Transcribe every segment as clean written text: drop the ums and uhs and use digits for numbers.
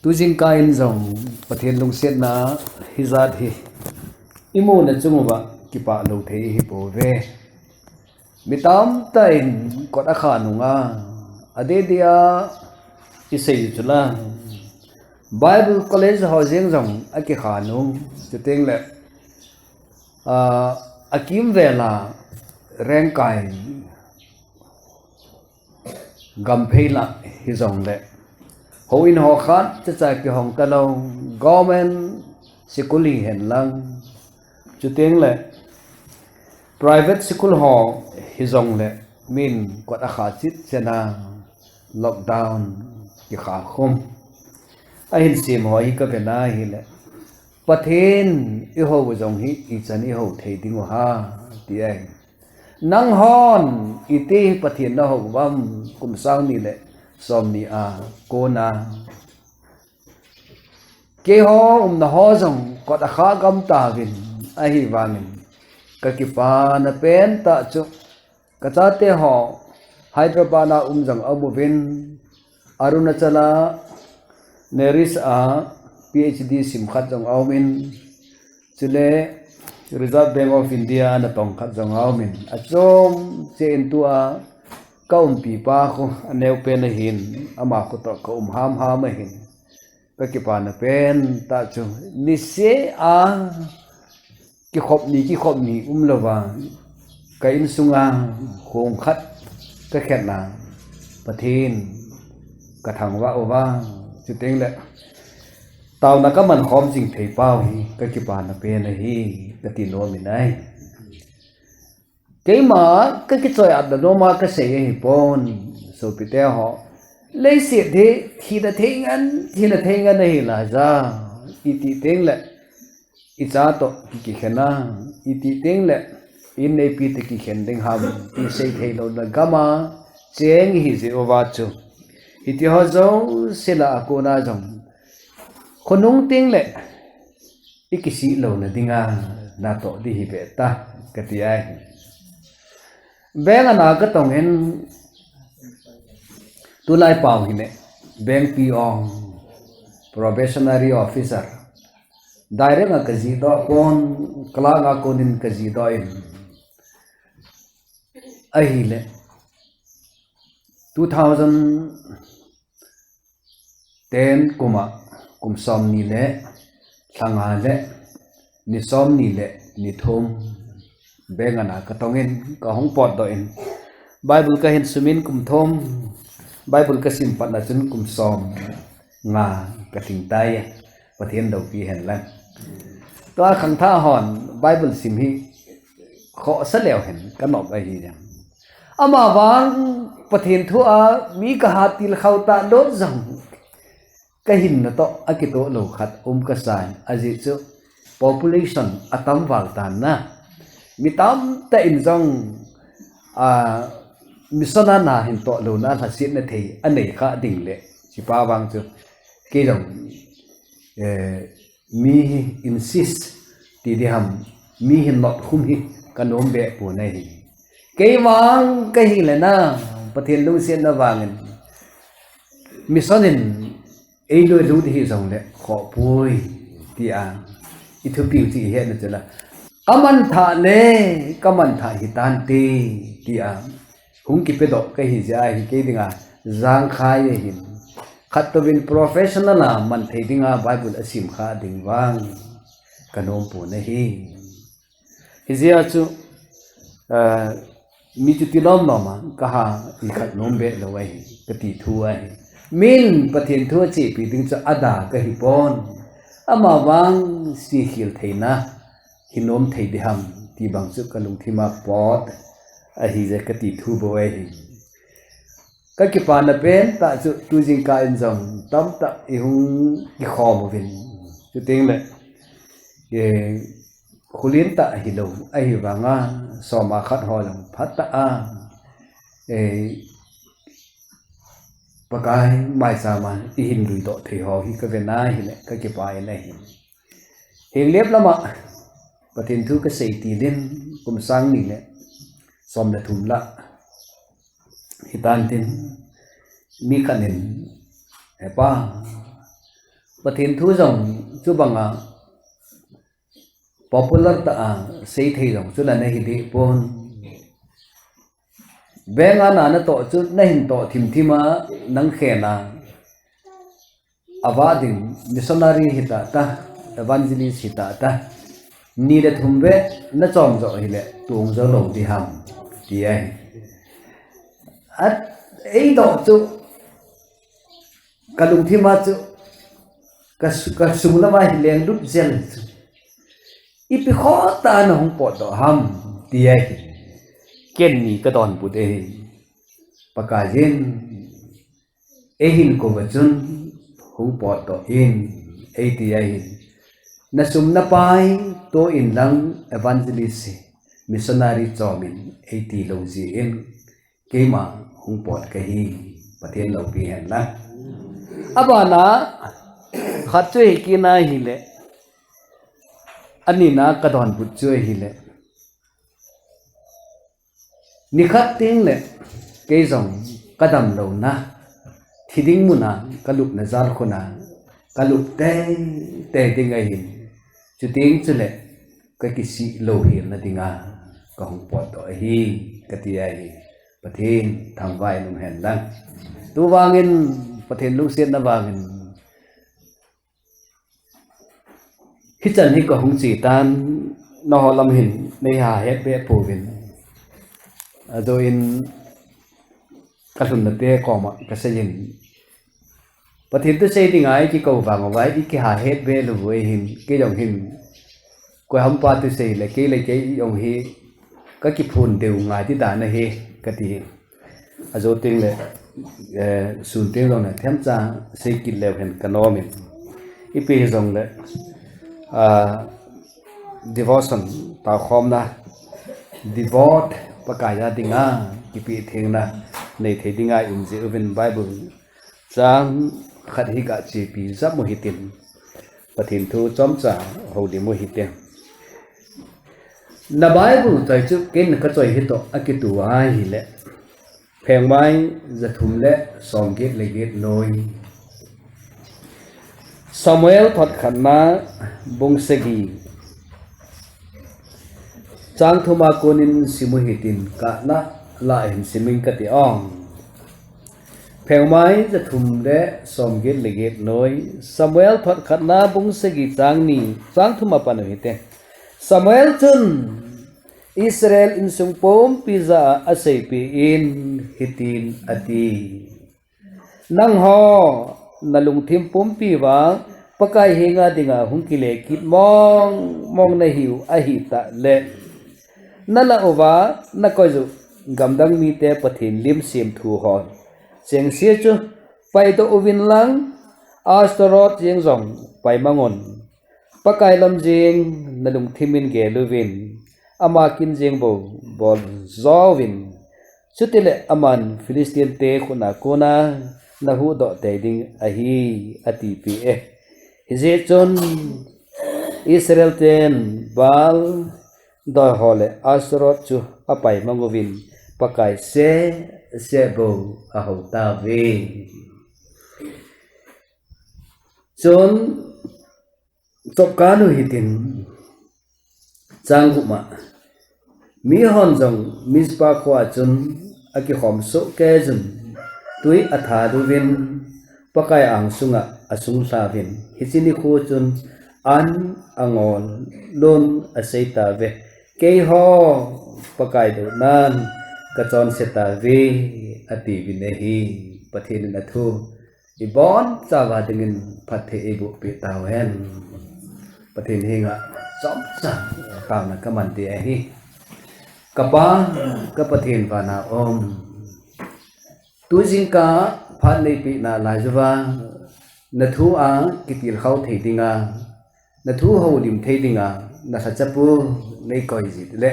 tu jing ka in zong pathian lung set na hizat hi imu na chunguba kipa lo thei hi po ve mitam ta in kot akha nunga ade dia isei chula Bible College housing zong aki kha nung chuteng le akim vela rengkai gamphela hi zong le ho in ho khat cha ki hong ta lo government sikuli hen lang chuteng le private school ho hi zong le min kot akha chit chena lockdown ki kha khum a hin sim ho hi ka vena hi le pathen i ho bu zong hi i chan i ho thei ding ha ti ai nang hon iti pathian na ho bam kum sang ni le som ni a ko na ke ho na ho zong kot akha gam ta vin a hi wangin ka ki pa na pen ta chu ka cha te ho Hyderabad na zong amu vin Arunachala neris a PhD sim khat jong aumin chule Reserve Bank of India na tong khat jong aumin achom chen tua kaum pi pa ko aneu pen hin ama ko to ko ham ma hin ka ki pa na pen ta chu ni se a ki khop ni lova ka in sunga khong khat ka khet na pathin ka thang wa owa chuteng le tao na ka man khom jing thei pau hi ka ki pa na pe na hi ka ti no mi nai ke ma ka ki choi ad no ma ka se hi pon so pi te ho le se de thi na thengan hi la za i ti teng le i cha to ki khena i ti teng le in nei pi te ki khen ding ham ti sei thei lo na gama cheng hi je owa chu iti ho zo sila ko na jong khonung ting le ikisi lo na dinga na to di hi be ta ka ti ai beng ana ka tong hen tu lai pau hi ne beng pi ong probationary officer direct nga kaji do kon kala nga konin kaji do in ahi le 2010 kum som ni le thanga le ni som ni le ni thum bengana ka tongin ka hong pot do in Bible ka hin sumin kum thom Bible ka sim pat na chun kum som nga ka ting tai pathian do pi hen lan to a khang tha hon Bible sim hi kho sa leo hen ka nok a hi jang ama wang pathian thu a mi ka hatil khauta do zang ka hin na to akito lo khat ka sai aji chu population atam wal tan na mitam ta in zong misona na hin to lo na la sit na thei anei kha ding le chi pa wang chu ke jong mi insist ti di ham mi hin lot khum hi kanom be pu nei hi ke wang ka hi le na pathian lu sen na wangin misonin ei lo lu hi zong le kho pui ti a Ethiopia ti he na chala kaman tha hi tan ti a hung ki pe do ka hi ja hi ke dinga zang khai ye hin khat to bin professional na man thei dinga Bible asim kha ding wang kanom pu na hi hizia chu mi chu ti lom ma ka ha i khat nom be lo ai ka ti thu ai min pathian thu chi pi ding cha ada ka hi pon ama wang si hil theina hinom thei de ham ti bang chu kalung thima pot a hi je ka ti thu bo ai ka ki pa na pen ta chu tu jing ka in jong tam ta i hung ki khom vin chu ting le ye khulin ta hi lo a hi wanga so ma khat ho long phat ta a pakai mai sa man i hin lui to thei ho hi ka ve na hi le ka ki pa na hi heng lep lama pathin thu ka sei ti din kum sang ni le som na thum la hitan tin mi khanin epa pathin thu rong chu banga popular ta sei thei rong chu la na hi di pon benga na to chu na hin to thima nang khena avadin missionary hita ta evangelist hita ta ni de thumbe na chom zo hi le tung zo lo di ham ti ai at ei do chu kalung thima chu ka sumla ma hi leng lut zel ipi kho ta na hong po do ham ti ai ken ni ka don bu de pakajin ehin ko bachun hong po to in ti ai na sum na pai to in lang evangelist missionary chomin 80 lo ji in kema hung pot ka hi pathen lo pi hen la abana khat choi ki na hi le ani na ka don put choi hi le ni khat ting le ke jong kadam lo na thiding mu na kalup na zal khona kalup te ding ai hin chu ting chu le ka ki si lo hi na dinga ka hung pot to hi ka ti ai pathen thang vai num hen lang tu wangin pathen lu sian na wangin hichan hi ka hung chi tan no holam hin nei ha het be povin ado in kasun na te ko ma ka sayin pathen tu sei dingai ki ko wang wai di ki ha het be lu we hin ke jong hin ko ham pa tu sei le ke yong hi ka ki phun deu ngai ti da na he ka ti azo ting le sun te lo na them cha sei ki le hen kanomi ipi jong le devotion ta khom na devote pakaya dinga ki pi thing na nei the dinga in je even bible chang khat hi ka chi pi zap mo hitin pathin thu chom cha ho di mo hitin na bible chai chu ken ka choi hi to akitu ai hi le pheng mai za thum le som get le get noi Samuel thot khanna bung segi chang thuma konin simu hitin ka na la hin siming ka ti ong pheng mai za thum le som get le get noi Samuel thot khanna bung segi chang ni chang thuma pan hite Samuel chun Israel in sungpom pizza asay pi in hitin ati nang ho nalung thim pom pi wa pakai hinga dinga hungkile kit mong na hiu ahi ta le nala owa na koju gamdang mi te pathin lim sim thu hon cheng sia chu pai to ovin lang astorot jeng jong pai mangon pakai lam jeng nalung thimin ge luvin ama kin jeng bo bol zawin chutile aman Philistine te khuna kona na hu do te ding ahi ati pi hize chon Israel ten bal do hole asrot chu apai mangovin pakai se bo ahota ve chon tokanu hitin changuma mi hon jong mispa khwa chun aki khom so ke jun tui atha duvin pakai ang sunga asung savin hichini khu chun an angol lon aseita ve ke ho pakai do nan ka chon seta ve ati vinehi pathin na thu ibon chawa dingin phathe ebu pe tawen pathin hinga chom cha ta na kaman ti hi kapa kapathin vana om tu jingka phan nei pi na la jawa na thu a kitil khau thei dinga na thu ho lim thei dinga na sa chapu nei koi ji le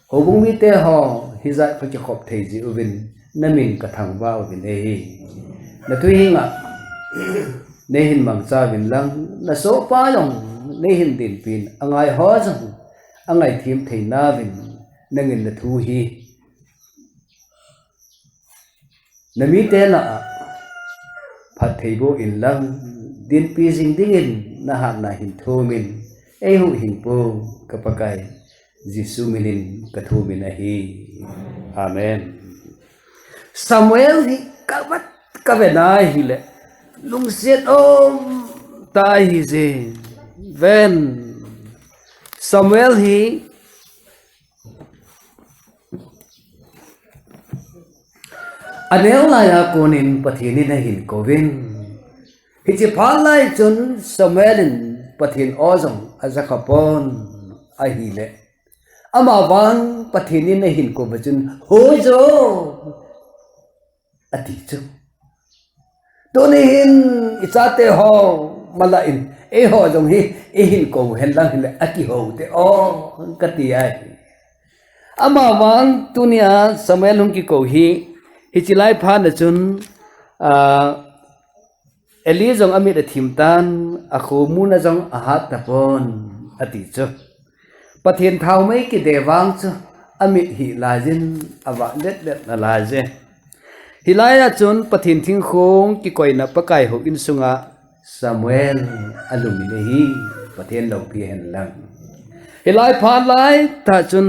ho bung mi te ho hiza phaki khop thei ji ubin namin ka thang ba ubin hi na thu hinga nei hin mang cha win lang na so pa long nei hin din pin angai ho jang angai thim thei na win nangin na thu hi nami te na phat thei bo in lang din pi jing dingin na ha na hin thumin ei hu hin po kapakai Jisu minin kathumin ahi amen Samuel hi kabat kabena hi le lungsiet ta hi je ven Samuel hi anel la ya konin pathini na hin kovin hi chi phalai chun Samuelin pathin ozong azakapon ahi le ama wang pathini na hin ko bachun hojo ati chu to ni hin ichate ho malain e ho jong hi e hin ko hen lang hin ati ho te o kati ai ama wang tunia Samuel hun ki ko hi chilai phan na chun Eli jong amit athim tan akhu mun na jong ahat tapon ati chu pathian thau mai ki dewang chu amit hi lajin awa let let na laje hilaya chun pathian thing khong ki koina pakai ho in sunga Samuel alumine hi pathian lo pi hen lang hilai phan lai ta chun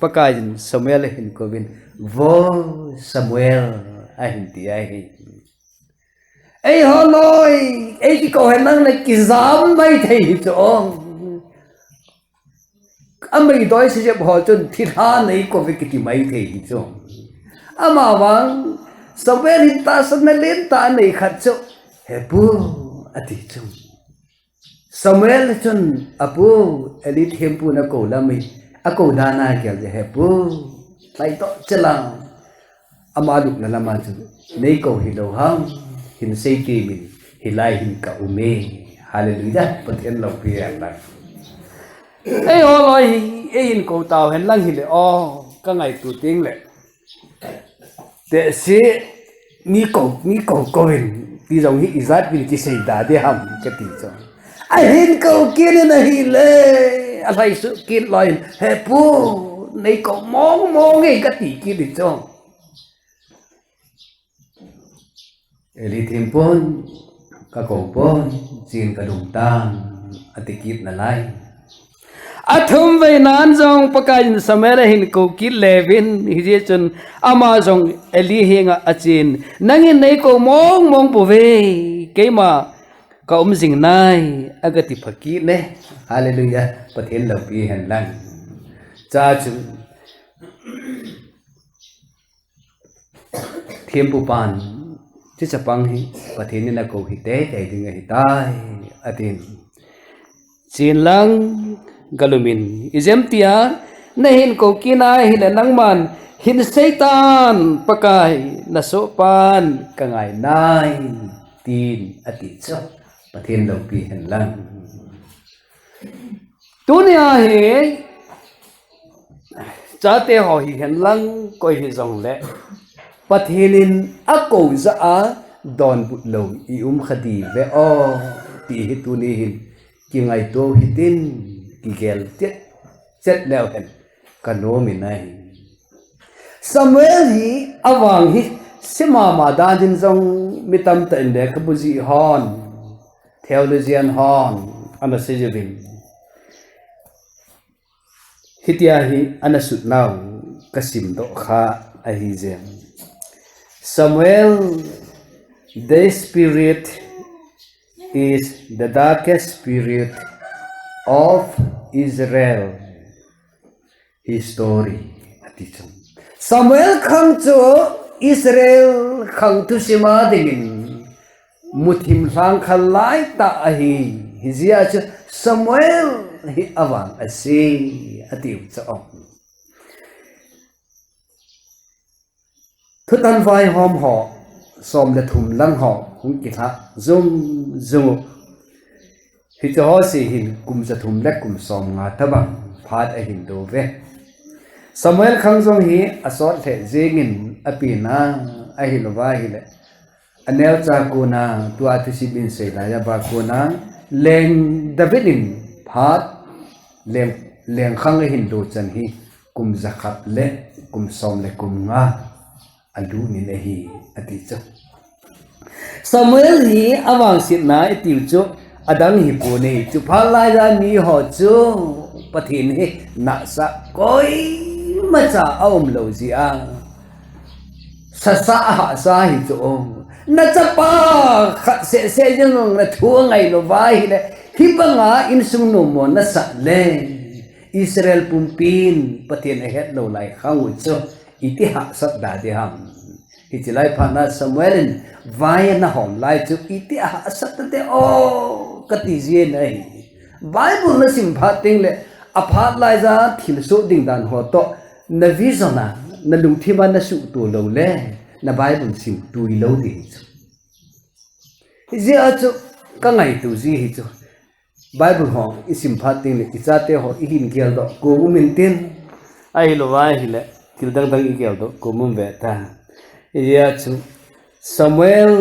pakai Samuel hin kovin vo Samuel ahin ti ai ei holoi ei ki ko hen nang le ki zam mai thei chong amai doi se ho chun thi tha nei ko vi ki mai thei chong ama wang Samuel hin ta san na len ta nei khat chu he pu ati chung Samuel chun apu elit hempu na ko lami ako dana kyal je he pu lai to chalang amaluk na lama chu nei ko hi lo hang hin sei ki min hilai hin ka ume hallelujah pathian lo pi an lang ei ho loi ei hin ko tao hen lang hi le o ka ngai tu ting le te si ni ko vin ti jong hi izat vin ki sei da de ham ka ti cho ai hin ko kin na hi le alai su kin loi he pu nei ko mong ei ka ti ki di cho Eli thimpon ka ko pon chin ka dum tan atikip na lai athum ve nan jong pakai Samuel hin ko ki levin hi je chun ama jong Eli hinga achin nangin nei ko mong pu ve keima ka jing nai agati phaki ne hallelujah pathen lo pi han lang cha chu thiempu pan chi chapang hi pathin na ko hi te ding hi tai atin chin lang galumin izemtia na hin ko kina hi la nangman hin satan pakai na so pan kangai nai tin ati cho pathin lo pi hen lang tunia hi chate ho hi hen lang ko hi jong le pathinin ako za a don but lo I khadi ve o ti hi tu ni hin ki ngai to hitin ki gel tet set leo hen kano mi nai Samuel hi awang hi sima ma da jin jong mitam ta inde kabuji hon theologian hon ana sejevin hitia hi ana sut naw kasim do kha a hi jem Samuel, the spirit is the darkest spirit of Israel. History. Samuel khang cho Israel khang tu sima dingin muthim sang khalai ta ahi hizia cho Samuel hi awang asi atiu cho thức ăn vai hôm họ xòm là thùng lăng họ cũng kịp hạ dung thì cho họ sẽ hình cùngจะthùng lách cùng xòm ngã thấp bằng phát ở hình đồ về Samuel khang dung hi asot thể dễ nghìn apina ai hình vai hi lệ anel cha cô na tua tu si bin sei la ya ba cô na leng Davidin phát leng khang ở hình đồ chân hi cùng zakat lệ cùng xòm lệ cùng ngã alu ni lehi ati cho Samuel hi awang sit na itiu chu adang hi pu ni chu phal lai ra mi ho chu pathin hi na sa koi ma cha aum lo ji a sa sa ha sa hi chu na cha pa khat se jeng na thu ngai lo vai le hi ba nga in sung no mo na sa le Israel pumpin pathin a het lo lai khang chu iti ha sat da de ham hi chi lai pha na Samuel vai na hom lai chu iti ha sat te o kati je nai Bible na sim pha ting le a pha lai za thil so ding dan ho to na vizona na lung thima na su tu lo le na Bible sim tu I lo di chu je a chu ka ngai tu ji hi chu Bible ho isim pha ting le ichate ho I hin kial do ko min tin ai lo wa hi le til dang dang I kial do ko mum ve ta ya chu Samuel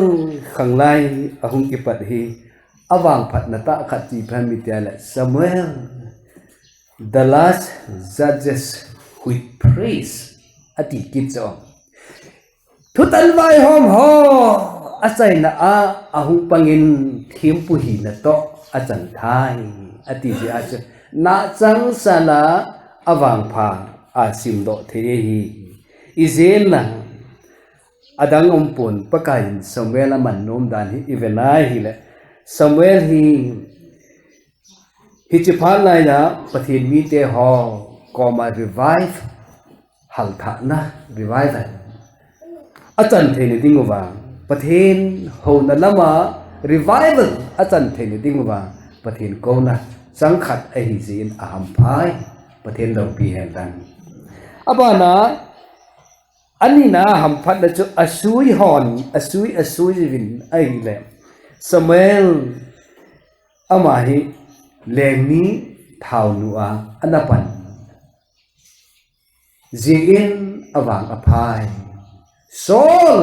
khang lai ahung ki pat hi awang phat na ta khat chi phan mi tia le Samuel the last judges with praise ati kitso thutan vai hom ho asai na a ahung pangin thim pu hi na to achan thai ati ji a na chang sana awang pha a sim do the hi izen na adang ompon pakain Samuel man nom dan hi ivena hi le Samuel hi chi phal lai na pathin mi te ho koma revive hal tha na revive achan the ni dingwa pathin ho na lama revival achan the ni dingwa pathin ko na sangkhat a hi jin aham phai pathin lo pi hen dan abana ani na ham phat na chu asui hon asui vin ai le Samuel ama hi lengni thau nu a anapan jingin awang aphai Saul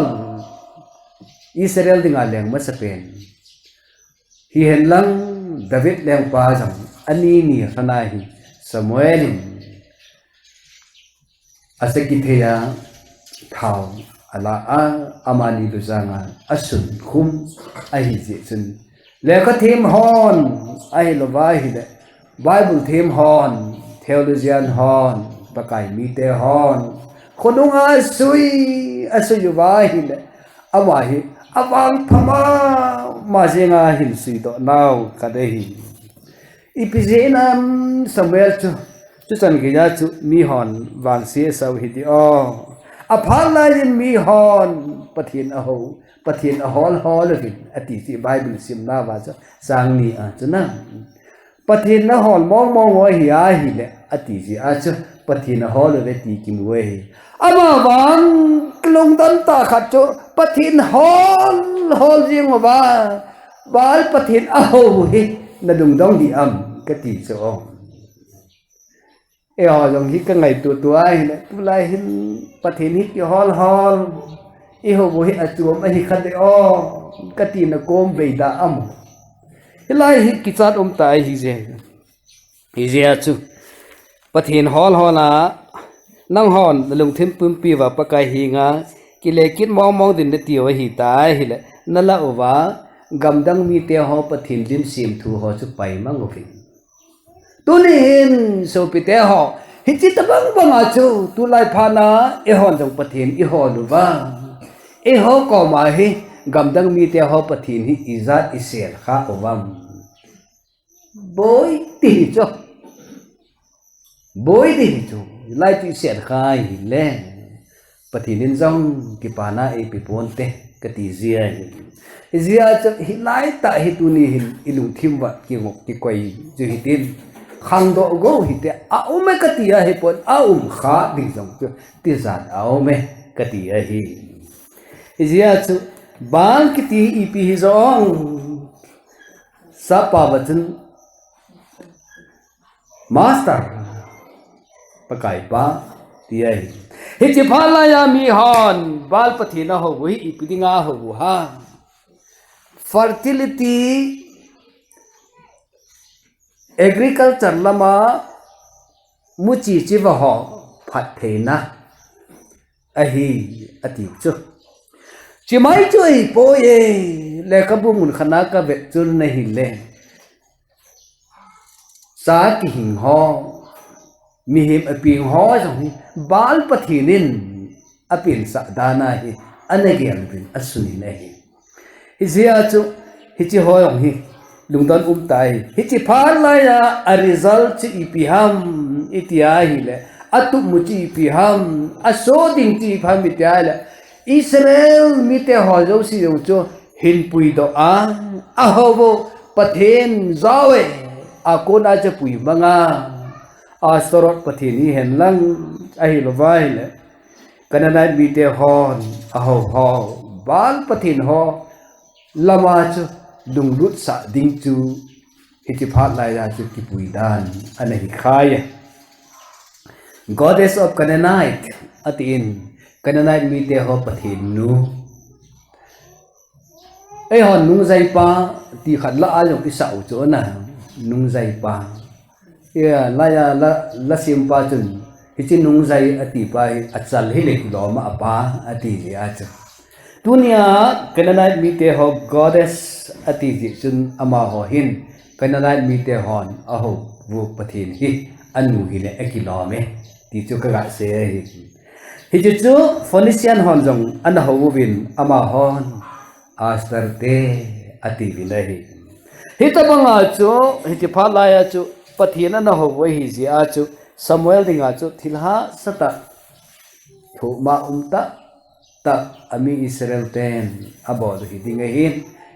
Israel dinga leng ma sapen hi hen lang David leng pa jam ani ni hana hi Samuel asakitheya thau ala a amani luzanga asun khum ahi je chun lekha them hon ahi lo vai hi de Bible them hon theologian hon pakai mi te hon khonunga asui vai hi de awahi awang phama majenga hin sui do now kadehi ipizenam Samuel chu chan ge ya chu mi hon wang se sau hi di o aphala in mi hon pathin a hol vin ati si Bible sim na wa sang ni a chuna pathin na hol mong wa hi a hi le ati si a chu pathin a hol ve ti kim we ama wang klong dan ta khat chu pathin hol jing wa bal pathin a ho hi na dung dong di am ka ti so e ho jong hi ka ngai tu ai ne tu lai hin pathin hi ki hol e ho bo hi atuam a hi khat de o ka ti na kom ve da am lai hi ki chat tai hi je chu pathin hol na nang hon lung thim pum pi wa pakai hi nga ki le kit mong din de ti wa hi tai hi le na la wa gamdang mi te ho pathin lim sim thu ho chu pai mang ofin tunin so pite ho hiti tabang banga chu tu lai phana e hon jong pathin I ho lu wa e ho ko ma hi gamdang mi te ho pathin hi izat isel kha owam boy ti chu lai ti sel khai hi le pathin jong ki pana e pi ponte ka ti zia chu hi lai ta hi tu ni hin ilu thim wa ki ngok ki koi ju hi tin khang do go hi te a ume ka ti a he pon a kha ding jong chu ti zat a ume ka ti a hi zia chu bang ki ti ip hi zong sa pa watan master pakai pa ti ai hi chi phala ya mi hon bal pathina ho wi ipidinga ho ha fertility agriculture lama muchi chi wa ho phat theina ahi ati chu chỉ mấy chuối bố ye lệ các bố muốn khana các vẹt chun này hình lệ sa ki hình ho mi him aping ho jong bal pathinin apin sa dana hi anagian bin asuni nahi hi zia chu hi chi hoyong hi lungdon tai hi chi phal la ya a result chi ipiham itia hi le atu mu chi ipiham aso ding chi pham itia le Israel mite ho jo si jo chu hin pui do a hobo pathen zawe akona cha pui manga a sorot pathini hen lang a hi lo vai le kananai mite hon a ho bal pathin ho lama chu dung lut sa ding chu hiti phat lai ra chu ki pui dan anahi khaya goddess of Canaanite atin Canaanite mite ho pathin nu ai hon nung zai pa ti khat la a yong ki sau chu na nung zai pa ya la sim pa chun hi nung zai ati pa achal hi le lo ma apa ati ji a chu dunia Canaanite mite ho goddess ati ji chun ama ho hin Canaanite mite hon a ho vu pathin hi anu hi le ekilome ti chu ka ga se hi chu Phoenician hon jong an ho win ama hon astarte ati vinahi hi ta banga chu hi ti pha la ya chu pathina na ho we hi ji a chu Samuel dinga chu thilha sata thu ma ta ami Israel ten abod hi dinga hin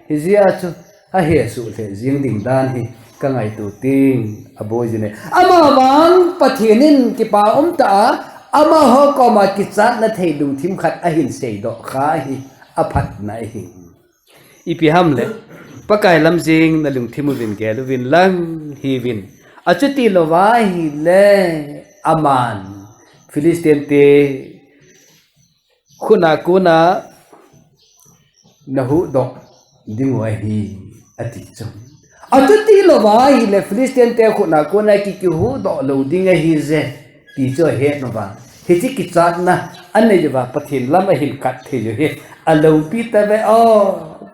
hi ji a chu a he su le jing ding dan hi ka ngai tu ting abo ji ne ama bang pathinin ki pa ta ama ho ko ma ki chat na thei dung thim khat a hin sei do kha hi a phat nai hi ipi ham le pakai lam jing na lung thimu vin ge lu vin lang hi vin achuti lo wa hi le aman Philistine te kuna nahu do dingwa hi ati chum achuti lo wa hi le Philistine te kuna ki hu do lo ding hi ze ti cho he no ba he chi ki chat na anne je ba pathin lam a hin kat the je he alo pi ta ve o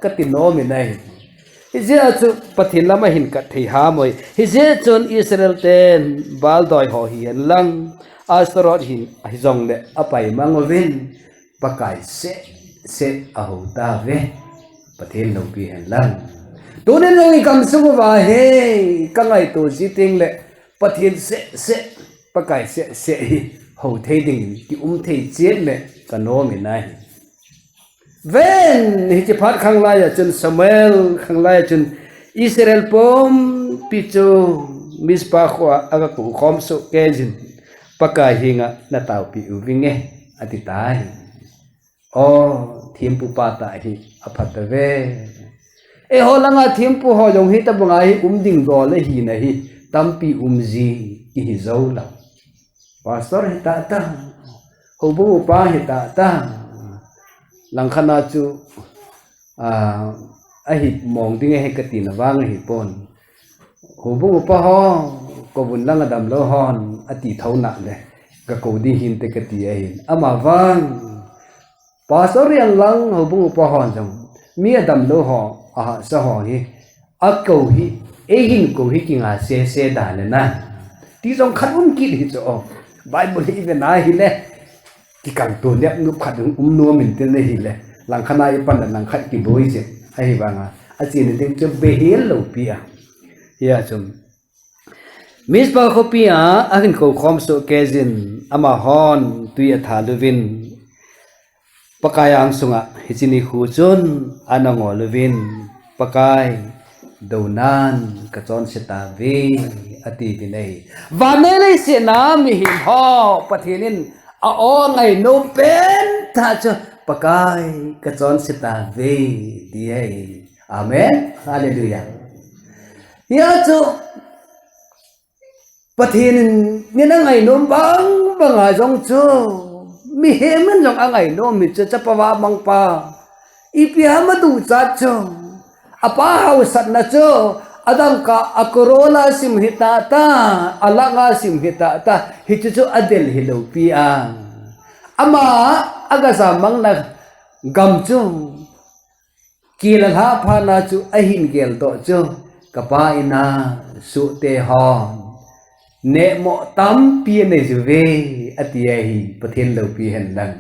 katino mi nai hi chu pathin lam a hin kat thei ha moi hi chon Israel ten bal doi ho hi an lang astarot hin hi jong le apai mangovin pakai se a ho ta ve pathin lo pi han lang to ne no kam su wa he ka ngai to jiting le pathin se pakai se hi ho thei ding ki thei chet le kano mi nai ven hi chi phat khang la ya chun Samuel khang la ya chun Israel pom pichu mispa khwa aga ku khom so kejin pakai hinga na tau pi uvinge ati tai o thimpu pa ta hi aphat ve e ho langa thimpu ho jong hi ta banga hi ding do le hi na hi tampi ji ki hi zo la pastor hi ta ho bu pa hi ta langkhana chu a hi mong ding he ka tin wang hi pon ho bu pa ho ko bun lang adam lo hon ati thona le ka ko di hin te ka ti a hin ama wang pastor yang lang ho bu pa hon jong mi adam lo ho a sa ho hi a ko hi e hin ko hi ki nga se da le na ti jong khat ki hi cho Bible hi ve na hi le ki kang to ne nu khat no min te ne hi le lang khana i pan lang khat ki boi je ai ba nga a chi ne ding che be hel lo pi a ya chum mis pa kho pi a akin ko khom so kezin ama hon tu ya tha luvin pakayang sunga hichini hu chun anango luvin pakai daunan kachon seta ve ati binai vanele se nam hi ho pathinin a o ngai no pen tha cho pakai kachon seta ve diai amen hallelujah ya cho pathinin ni na ngai no bang banga jong cho mi hemen jong angai no mi cho chapawa mangpa ipia ma du cha cho apa hau sat na cho adam ka akorola simhita ta alanga simhita ta hichu adel hilo pi a ama aga sa mang na gam chu kila ha pha na chu ahin gel to chu kapa ina su te hon ne mo tam pi ne ju ve atia hi pathen lo pi hen lang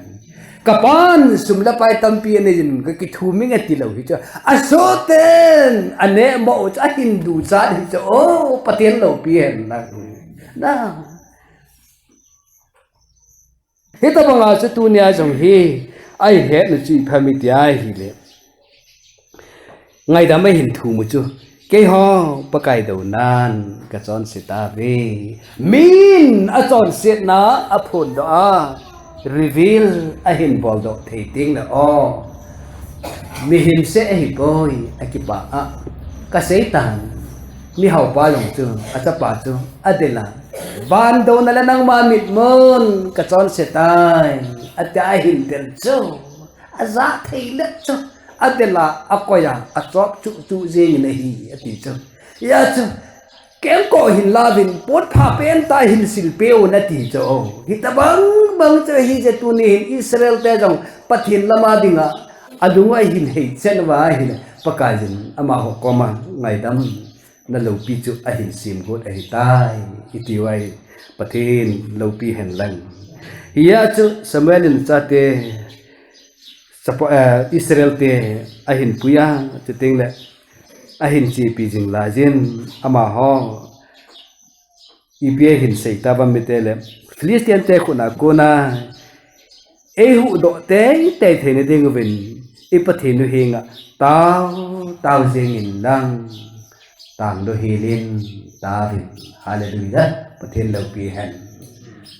kapan sum la pai tam pi ne jin ka ki thu mi ngati lo hi chu asoten ane mo cha hindu cha hi chu o pathen lo pi hen lang na hita banga chu tu nya jong hi ai he na chi phami ti ai hi le ngày đó mới hình thù một chút cái ho ba cái đầu nan cái chọn sẽ ta về min à chọn sẽ na à phun đó reveal à hình bol đó thấy tiếng là o mi hình sẽ hình bôi à kịp bà à cái sẽ tàn mi hậu ba lòng chưa à chấp bà chưa à đây là ban đầu là năng ma mịt mơn cái chọn sẽ tai à tai hình tiền chưa à giá thấy lắm chưa adela akoya atop chu je ne hi ati chu ya chu kem ko hin lavin pot pha pen ta hin sil peu na ti chu hi ta bang chu hi je tu ni hin Israel te jong pathin lama dinga adunga hin hei chen wa hin pakajin ama ho koma ngai dam na lo pi chu a hin sim got a hi tai iti wai pathin lo pi hen lang ya chu Samuelin cha te Israel te ahin puya te ting le ahin chi pi jing la jin ama ho ipe hin sei ta ba mi te le Philistine te khuna kona ehu do te the ne ding vin ipathin nu hinga tao jing in lang tang do hilin ta vin hallelujah pathin lo pi hen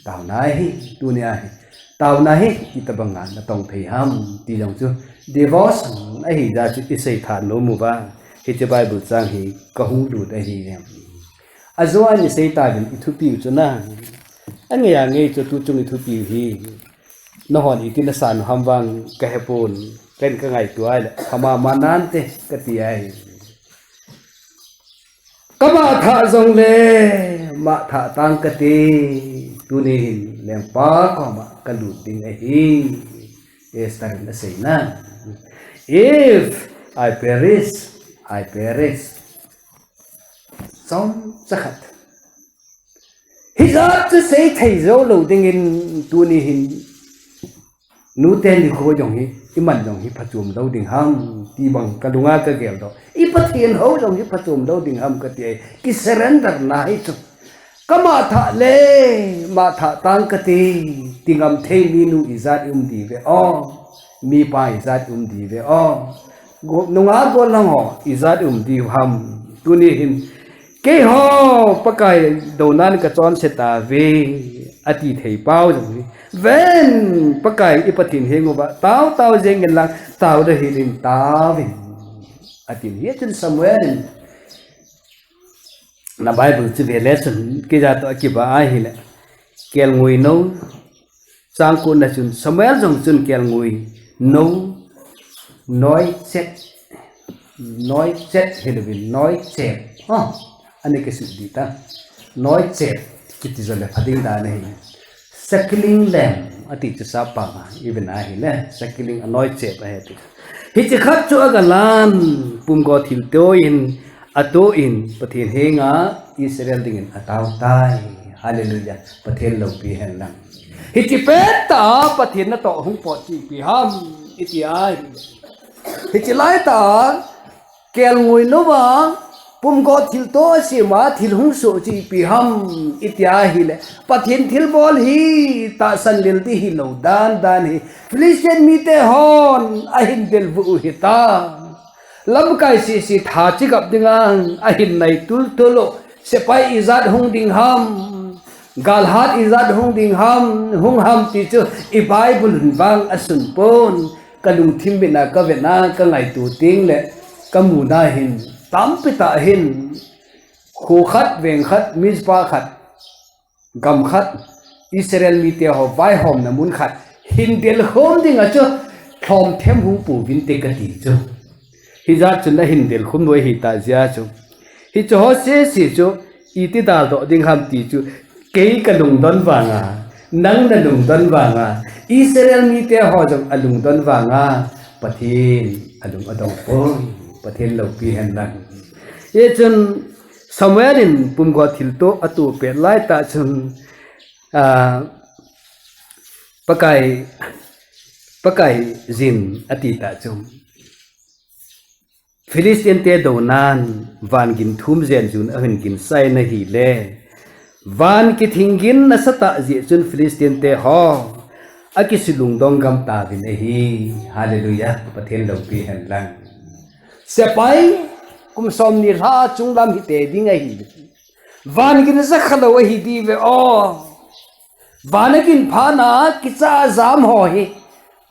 tao nai dunia tao nai kita bangan na tong thei ham ti jong chu divorce ai hi da chu isei than no mu ba hi che bible chang hi ka hu du da hi ne azwa ni sei ta bin ithu pi chu na an ya nge chu tu chung ithu pi hi no hon itin na san ham wang ka hepon ken ka ngai tu ai khama manan te ka ti ai kama tha jong le ma tha tang ka ti tu ni leng pa ko ma ka lu ting a hi estar na say na if I perish som sakhat hizat to say thai zo lo ding in tu ni hin nu ten ni ko jong hi iman jong hi phachum lo ding ham ti bang ka lunga ka gel do I pathin ho jong hi phachum lo ding ham ka ti ki surrender na hi chu kama tha le ma tha tang ka ti tingam thei mi nu izat di ve o mi pa izat di ve o go nunga go lang ho izat di ham tu ni hin ke ho pakai donan ka chon se ta ve ati thei pau jong ni ven pakai ipathin hengo ba tao jeng lang tao de hilin ta vin atin hi chen Samuel na Bible chu ve lesson ke ja to ki ba ai hi le kel ngui no sang kun na chun Samuel jong chun kel ngui no nói chết helvin nói chết anh ấy cái sự gì ta nói chết cái gì rồi phát điên ta này sackling lem ở thì chú sao bằng even ai nè sackling nói chết là hết hít chỉ khát cho cái lan bùm gò thìn toin atoin pathin henga Israel dingin ataw tai hallelujah pathin lo pi hen lang hít chỉ peta pathin na to hung pot chi pi ham iti ai hít chỉ lai ta kel ngui no ba pum go thil to si ma thil hung so chi pi ham itia hi le pathin thil bol hi ta san lil ti hi lo dan hi Philistine mi te hon a hin del vu hi ta lam kai si tha chi gap dingang a hin nai tul tolo se pai izat hung ding ham galhat izat hung ding hung ham ti chu I bible wang asun pon kalung thim bina ka vena ka ngai tu ting le kamu na hin tam pita hin khu khat veng khat mispa khat gam khat Israel mi te ho vai hom na mun khat hin del khom ding a chu thom them hung pu vin te ka ti chu hi za chu na hin del khum noi hi ta zia chu hi chu ho se si chu I ti dal do ding ham ti chu ke ka lung don wanga nang na lung don wanga Israel mi te ho jong alung don wanga pathin alung adong po pathin lo pi hen lang ye chun somewhere in pum go thil to atu pe lai ta chun pakai zin ati ta chum Philistine te do nan van gin thum zen jun ahin gin sai na hi le van ki thingin na sata ji chun Philistine te ho aki silung dong gam ta vin hi hallelujah pathen lo pi han lang se pai kum som ni ra chung lam hi te ding hi van gin za khalo hi di ve o van gin phana ki cha zam ho hi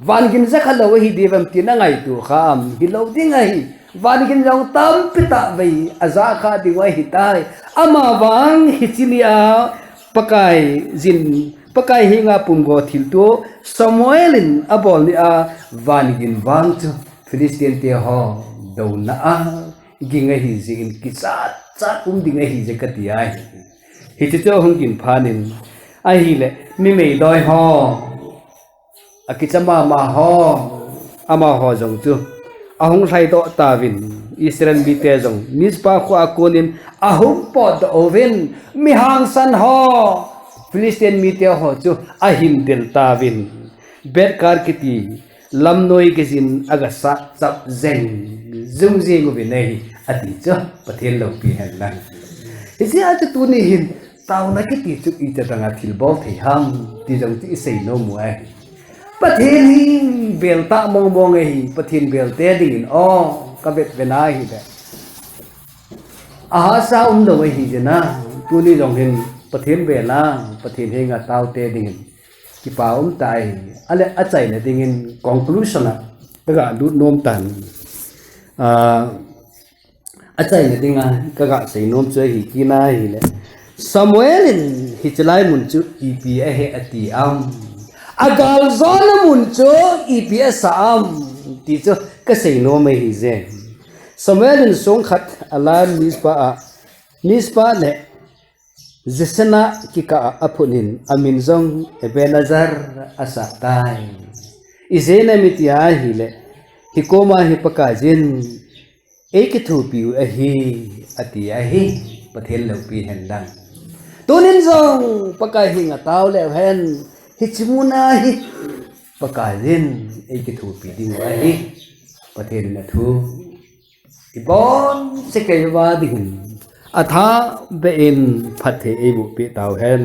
van gin za khalo hi di vam ti na ngai tu kham hi lo ding hi van gin jong tam pita vei aza kha di wai hi tai ama wang hi chilia pakai zin pakai hinga pumgo thil to Samuelin abol ni a van gin wang chu Philistine te ho do na a ginga hi zin ki cha ding hi je katia hi ti cho hung gin phanin a hi le mi mei doi ho a ki chama ma ho ama ho jong chu ahung sai do tawin Israel mi te jong Mizpa kho akonin ahung pod oven mi hang san ho Philistine mi te ho chu ahim del tawin bet kar kiti lamnoi ke jin aga sa chap zeng zum jing vi nei ati chu pathen lo pi han lang isi atu tu ni hin taw na kiti chu I ta tanga thil bol thei ham ti jong ti sei no mu ai pathen hi bel ta mong mong hi pathen bel te ding o ka vet vena hi da aha sa do hi jena tu ni jong hin pathen bela pathen he nga taw te ding ki pa tai ale achai na ding in conclusion a ga du nom tan achai na ding a ka sei nom che hi ki na hi le Samuel in hi chlai mun chu ipi a he ati am agal zon mun cho EPS am ti cho ka sei no mai hi ze Samuel in song khat ala Mizpa le Zesena ki ka apunin amin zong Ebenazar asa tai izena mitia hi le hikoma hi pakajin ekithu piu a hi ati a hi pathen lo pi hen dang tunin zong pakai hi nga taw le hen hichimuna hi pakajin ekithu pi ding wa hi pathen na thu ibon sekaiwa ding atha bein phathe ebu pi taw hen